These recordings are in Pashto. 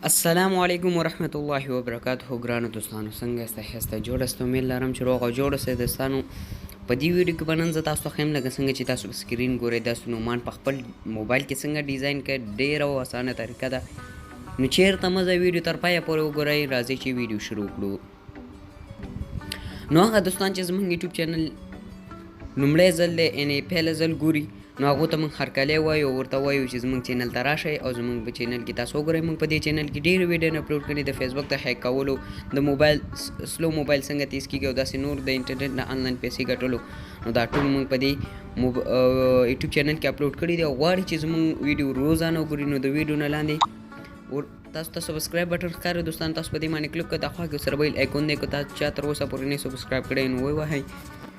السلام علیکم ورحمت الله وبرکاته ګرانو دوستانو څنګه یاست جوړ است امید لرم چې روغ او جوړ اوسئ دوستانو په دې ویډیو کې به نن زه تاسو ته ښیم لکه څنګه چې تاسو په سکرین ګورئ داسې نومان په خپل موبایل کې څنګه ډیزاین کړئ ډېره او اسانه طریقه ده نو چېرته مه ځئ ویډیو تر پایه پورې وګورئ راځئ چې ویډیو شروع کړو نو هغه دوستان چې زموږ یوټیوب چینل لومړی ځل دی یعنې پیله ځل ګوري نو هغو ته موږ هرکلی وایو او ورته وایو چې زموږ چینل ته راشئ او زموږ په چینل کې تاسو وګورئ موږ په دې چینل کې ډېرې ویډیوونه اپلوډ کړي د فیسبوک ته هیک کولو د موبایل سلو موبایل څنګه تیز کېږي او داسې نور د انټرنیټ نه آنلاین پیسې ګټلو نو دا ټول موږ په دې یوټیوب چینل کې اپلوډ کړي دي او غواړئ چې زموږ ویډیو روزانه وګورئ نو د ویډیو نه لاندې تاسو ته سبسکرایب بټن ښکاري دوستان تاسو په دې باندې کلیک کړئ دا خوا کې سره بیل ایکون دی که تاسو چا تر اوسه پورې نه سبسکرایب کړی نو ووهئ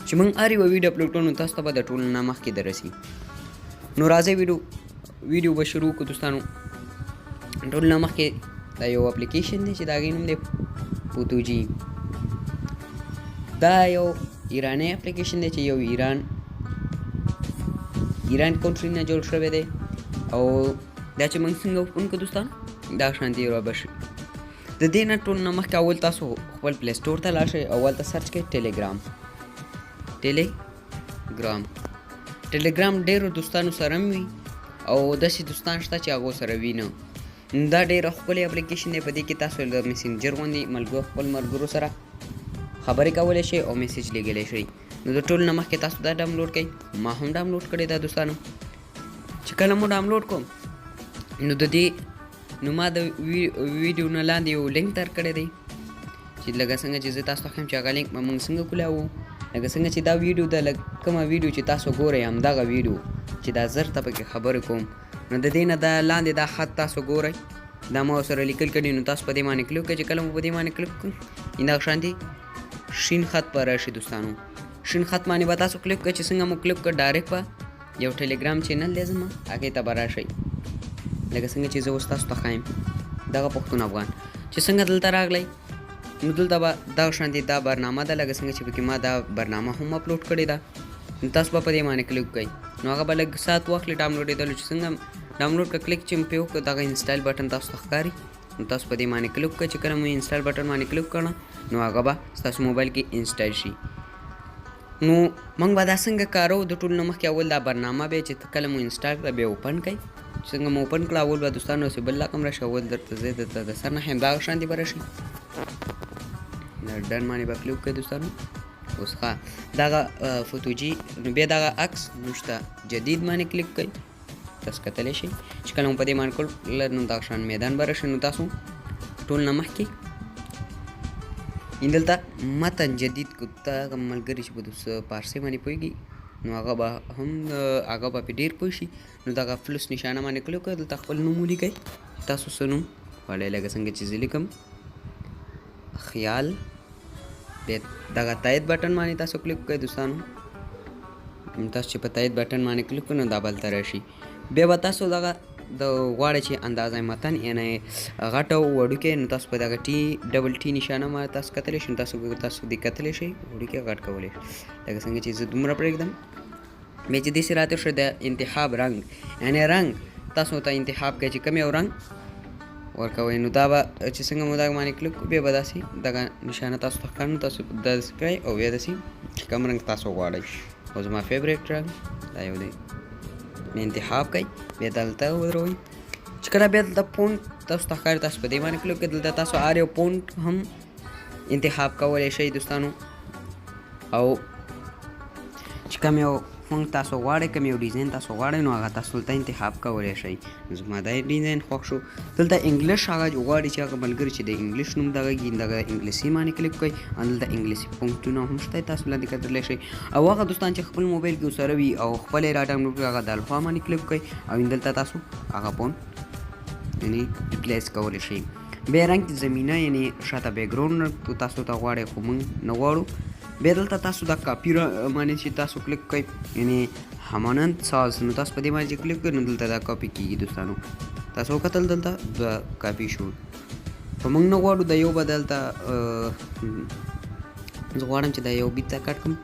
چې موږ هر یوه ویډیو اپلوډ کړو نو تاسو ته به د ټولو نه مخکې دررسي نو راځئ ویډیو به شروع کړو دوستانو ټول نه مخکې دا یو اپلیکیشن دی چې د هغې نوم دی پوتوجي دا یو ایرانی اپلیکیشن دی چې یو ایران کنټري نه جوړ شوی دی او دا چې موږ څنګه اوپن کړو دوستانو دا شانتي را بشي د دې نه ټول نه مخکې اول تاسو خپل پلی سټور ته لاړ شئ اول ته سرچ کړئ ټیلیګرام ټیلیګرام ډېرو دوستانو سره وي او داسې دوستان شته چې هغو سره وي نه دا ډېره ښکلی اپلیکیشن دی په دې کې تاسو د میسنجر غوندې خپل ملګرو سره خبرې کولی شئ او میسیج لیږلی شئ نو د ټول نه مخکې تاسو دا ډاونلوډ کړئ ما هم ډاونلوډ کړی دا دوستانو چې کله مو ډاونلوډ کوم نو د دې نو ما د ویډیو نه لاندې یو لینک درکړی دی چې لکه څنګه چې زه تاسو ته ښیم چې هغه لینک به موږ څنګه کولاوو لکه څنګه چې دا ویډیو ده کومه ویډیو چې تاسو ګورئ همدغه ویډیو چې دا زر ته پکې خبرې کوم نو د دې نه دا لاندې دا خط تاسو ګورئ دا ما ورسره لیکل کړي نو تاسو په دې باندې کلیک کړئ چې کله مو په دې باندې کلیک کړئ همدغه شانتې شین خط به راشي دوستانو شین خط باندې به تاسو کلیک کړئ چې څنګه مو کلیک کړ ډایرکټ به یو ټیلیګرام چینل دی زما هغې ته به راشئ لکه څنګه چې زه اوس تاسو ته ښایم دغه پښتون افغان چې څنګه دلته راغلی نو دلته به دغه شانتې دا برنامه ده لکه څنګه چې پکې ما دا برنامه هم اپلوډ کړې ده نو تاسو به په دې باندې کلیک کوئ نو هغه به لږ ساعت واخلي ډاونلوډېدلو چې څنګه ډاونلوډ کړه کلیک چې مې پرې وکړه دغه انسټال بټن تاسو ته ښکاري نو تاسو په دې باندې کلیک کړئ چې کله مو انسټال بټن باندې کلیک کړه نو هغه به ستاسو موبایل کې انسټال شي نو موږ به دا څنګه کارو د ټول نه مخکې اول دا برنامه بیا چې کله مو انسټال کړه بیا اوپن کړئ څنګه مو اوپن کړه اول به دوستانو چې بل رقم راشي اول درته زه درته د سر نه ښیم دغه شانتې به راشي ډن باندې به کلیک کړئ دوستانو اوس ښه دغه فوتوجي نو بیا دغه عکس نشته جدید باندې کلیک کړئ تاسو کتلی شئ چې کله مو په دې باندې کړ نو دغه شان میدان به راشي نو تاسو ټول نه مخکې دلته متن جدید کو ته ملګري چې په پارسي باندې پوهېږي نو هغه به پې ډېر پوه شي نو دغه فلوس نشانه باندې کلیک کړئ دلته خپل نوم ولیکئ تاسو څه نوم غواړئ لکه څنګه چې زه لیکم خیال بیا دغه تایید بټن باندې تاسو کلیک کړئ دوستانو تاسو چې په تایید بټن باندې کلیک کړئ نو دا به هلته راشي بیا به تاسو دغه د غواړئ چې اندازه متن یعنې غټ او وړوکی نو تاسو په دغه ډبل ټي نشانه باندې تاسو کتلی شئ تاسو دې کتلی شئ وړوکی غټ کولی شئ لکه څنګه چې زه دومره پرېږدم بیا چې داسې راته شو د انتخاب رنګ یعنې رنګ تاسو ته انتخاب کوئ چې کوم یو رنګ ورکوئ نو دا به چې څنګه مو دغه باندې کلیک کړو بیا به داسې دغه نشانه تاسو ته ښکار نو تاسو داسې کړئ او بیا داسې کوم رنګ تاسو غواړئ او زما فیوریټ رنګ دا یو دی انتخاب کوئ بیا دلته ودروئ چې کله بیا دلته پونټ تاسو ته ښکاري تاسو په دې باندې کلیک کړئ دلته تاسو هر یو پونټ هم انتخاب کولی شئ دوستانو او چې کوم یو فونټ تاسو غواړئ کوم یو ډیزاین تاسو غواړئ نو هغه تاسو دلته انتخاب کولی شئ زما دا ډیزاین خوښ شو دلته انګلیش هغه غواړي چې هغه ملګري چې د انګلیش نوم دغه دغه انګلیسي باندې کلیک کړئ دلته انګلیسي پونټونه هم شته تاسو لاندې کتلی شئ او هغه دوستان چې خپل موبایل کې ورسره وي او خپل یې را ډاونلوډ کړي هغه د الفا باندې کلیک کړئ او دلته تاسو هغه پونټ یعنې ریپلیس کولی شئ بیا رنګ زمینه یعنې شاته بیکګراونډ تاسو ته غواړئ خو موږ نه غواړو بیا دلته تاسو دا کاپي باندې چې تاسو کلیک کړئ یعنې همانند ساز نو تاسو په دې باندې چې کلیک کړئ نو دلته دا کاپي کېږي دوستانو تاسو وکتل دلته دا کاپي شو خو موږ نه غواړو دا یو به دلته زه غواړم چې دا یو بیت ته کټ کړم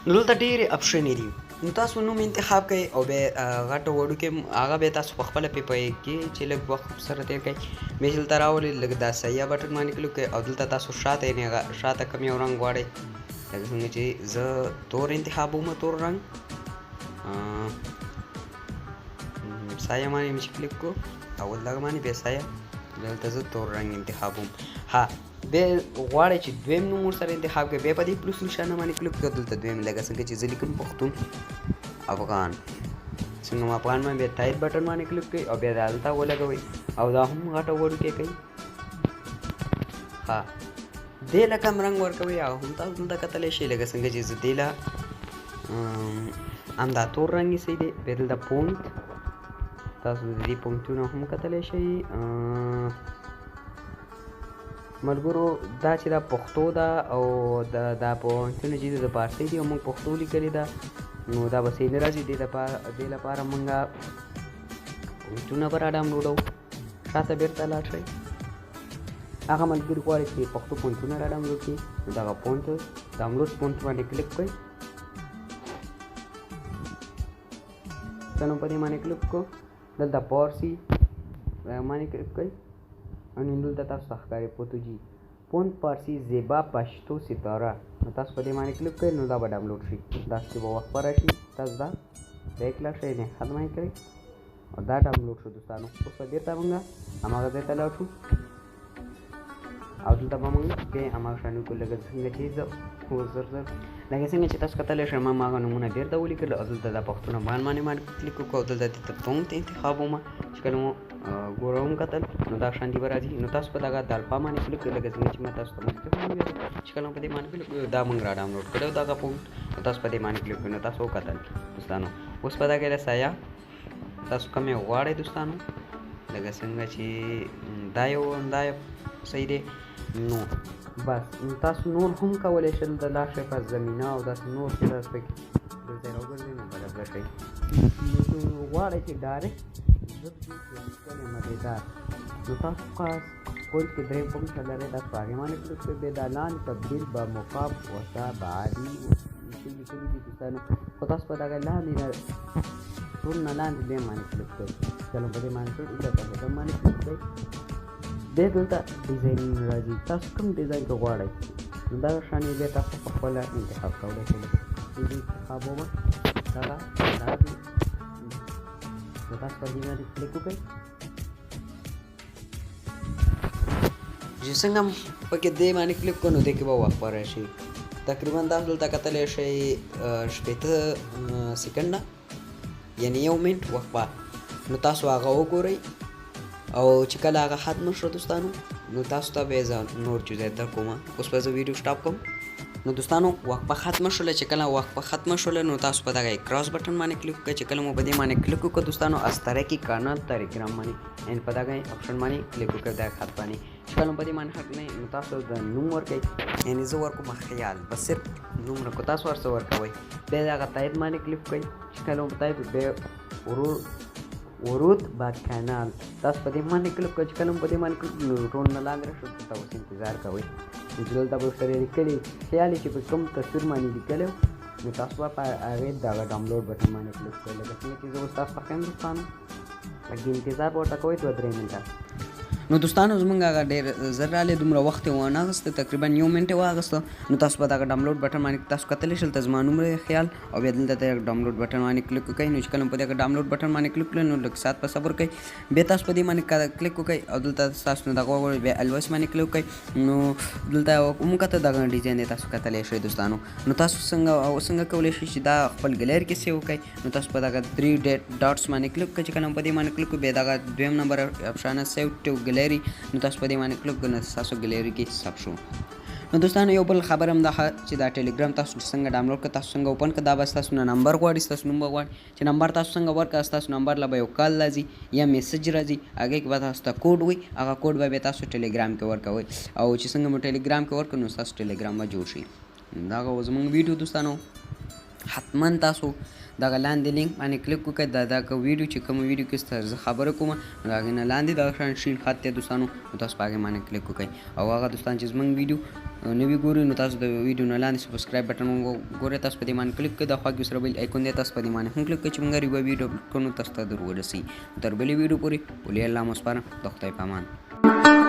نو دلته ډېرې اپشنې دي نو تاسو نوم انتخاب کړئ او بیا غټ وړو کې هغه به تاسو په خپل پیپای کې چې لږ وخت سره تیر کړئ به دلته راولي لږ دا سیا بټن باندې کلیک کړئ او دلته تاسو شاته نه شاته کوم یو رنگ غواړئ لکه څنګه چې زه تور انتخابوم تور رنگ سایه باندې مې کلیک کو او لږ باندې به سایه دلته زه تور رنگ انتخابوم ها به غواړئ چې دویم نوم ورسره انتخاب کړئ بیا په دې پلس نشانه باندې کلیک کړئ دلته دویم لکه څنګه چې زه لیکم پښتون افغان څنګه ما افغان باندې ټایپ بټن باندې کلیک کړئ او بیا دلته ولګوئ او دا هم غټه وړوکی کوي ها دې له کوم رنګ ورکوئ او هم تاسو دلته کتلی شئ لکه څنګه چې زه دې له همدا تور رنګ ایسئ دی بیا دلته پونټ تاسو د دې پونټونه هم کتلی شئ ملګرو دا چې دا پښتو ده او دا پوینټونه چې د پارسي دي او موږ پښتو لیکلې ده نو دا به صحیح نه راځي دې لپاره موږ پوینټونه به راډاونلوډوو شاته بېرته لاړ شئ هغه ملګري غواړي چې پښتو پوینټونه راډاونلوډ کړي نو دغه پوینټ ډاونلوډ پوینټ باندې کلیک کړئ څنګه په دې باندې کلیک کړو دلته پارسي باندې کلیک کړئ अनि دلته تاسو ښکاري پوتوجي پون پارسي زیبا پښتو ستاره نو تاسو په دې باندې کلیک کړئ نو دا به ډاونلوډ شي دا چې به وخت پر راشي تاسو دا بیک لاړ شئ نه ختمه یې کړئ او دا ډاونلوډ شو دوستانو اوس به بېرته موږ هماغه ځای ته لاړ شو او دلته به موږ بیا هماغه شان وکړو لکه څنګه چې زه زر لکه څنګه چې تاسو کتلی شئ ما هغه نومونه بېرته ولیکل او دلته دا پښتونه باندې کلیک وکړو او دلته دلته پونټ انتخابومه چې کله مو ګورم کتل نو دا شانتي به راځي نو تاسو په دغه د الفا باندې کلیک کړئ لکه څنګه چې ما تاسو ته مخکې وویل چې کله په دې باندې کلیک کړو دا موږ راډاونلوډ کړی دغه پونټ نو تاسو په دې باندې کلیک کړئ نو تاسو وکتل دوستانو اوس په دغه سایه تاسو کوم یو غواړئ دوستانو لکه څنګه چې دا یو صحیح دی نو بس تاسو نور هم کولی شئ د لاړ شئ په زمینه او داسې نور چې تاسو پکې بل ځای راوګرځئ نو بدله کړئ نو غواړئ چې ډایرکټ ژر دې لیکلی مزېدار نو تاسو خاص پوینټ کې درې پوینټ لرئ تاسو په هغې باندې کلیک کړئ بیا دا لاندې تبدیل به مقاب وصاب عادي لیکلي دي دوستانو خو تاسو په دغه لاندې نه ټول نه لاندې دې باندې کلیک کړئ چلو په دې باندې کلیک کړئ په دې باندې کلیک کړئ بیا دلته ډیزاین راځي تاسو کوم ډیزاین کې غواړئ نو دا شان بیا تاسو په خپله انتخاب کولی شئ دې انتخابومه دغه راځي نو تاسو په دې باندې کلیک وکړئ چې څنګه پکې دې باندې کلیک کړو نو دې کې به وخت به راشي تقریبا تاسو دلته کتلی شئ شپېته سیکنډه یعنې 1 منټ وخت به نو تاسو هغه وګورئ او چې کله هغه ختم شو دوستانو نو تاسو ته به زه نور چیزې درکوم اوس به زه ویډیو سټاپ کوم نو دوستانو وقفه ختمه شوله چې کله وقفه ختمه شوله نو تاسو په دغه کراس بټن باندې کلیک وکړئ چې کله مو په دې باندې کلیک وکړو دوستانو اشتراکي کانال تليګرام باندې ان په دغه اپشن باندې کلیک وکړئ دا خط باندې چې کله په دې باندې حق نه نو تاسو د نوم ورکړئ یعنی زه ورکوم خیال بس صرف نوم نه کو تاسو ورسره ورکوئ بیا دغه تایید باندې کلیک وکړئ چې کله مو تایید به ورود با کانال تاسو په دې باندې کلیک وکړئ چې کله په دې باندې کلیک نو ټول نه لاندې راشي تاسو انتظار کوئ چې دلته به سره لیکلي خیال چې په کوم تصویر باندې لیکلی نو تاسو به په هغې دغه ډاونلوډ بټن باندې کلیک کړئ لکه څنګه چې زه اوس تاسو ته ښیم دوستانو لږ انتظار به ورته کوئ 2-3 منټه نو دوستانو زموږ هغه ډېر زر رالی دومره وخت یې وانه اخیسته تقریبا 1 منټ یې واخیسته نو تاسو په دغه ډاونلوډ بټن باندې تاسو کتلی شئ زما نوم خیال او بیا دلته د ډاونلوډ بټن باندې کلیک وکړئ نو چې کله په دغه ډاونلوډ بټن باندې کلیک کړئ نو لږ ساعت په صبر کوئ بیا تاسو په دې باندې کلیک وکړئ او دلته تاسو نه دغه وګورئ بیا الویس باندې کلیک وکړئ نو دلته موږ ته دغه ډیزاین دی تاسو کتلی شئ دوستانو نو تاسو څنګه کولی شئ چې دا خپل ګلري کې سیو کړئ نو تاسو په دغه 3 ډاټس باندې کلیک وکړئ چې کله په دې باندې کلیک وکړئ بیا دغه دویم نمبر اپشن سیو ټو ګلري نو تاسو په دې باندې کلیک کړئ نو تاسو ګلري کې ثبت شو نو دوستانو یو بل خبر هم دا چې دا ټیلیګرام تاسو څنګه ډاونلوډ کړئ تاسو څنګه اوپن کړئ دا بس تاسو نه نمبر غواړي تاسو نوم غواړي چې نمبر تاسو څنګه ورکړئ تاسو نمبر لا به یو کال راځي یا میسج راځي هغه کې به تاسو ته کوډ وي هغه کوډ به تاسو ټیلیګرام کې ورکوي او چې څنګه مو ټیلیګرام کې ورکړئ نو تاسو ټیلیګرام ما جوړ شي دا زموږ ویډیو دوستانو حتما تاسو دغه لاندې لینک باندې کلیک وکړئ دا ویډیو چې کوم ویډیو کې زه خبره کوم نو د هغې نه لاندې دغه شان شین خط دی دوستانو نو تاسو په هغې باندې کلیک وکړئ او هغه دوستان چې زموږ ویډیو نوي ګورئ نو تاسو د ویډیو نه لاندې سبسکرایب بټن وګورئ تاسو په دې باندې کلیک کړئ د خوا کې سره بل آیکون دی تاسو په دې باندې هم کلیک کړئ چې موږ یوه ویډیو اپلوډ کړو نو تاسو ته در ورسوي تر بلې ویډیو پورې ولې الله مو سپارم د خدای په امان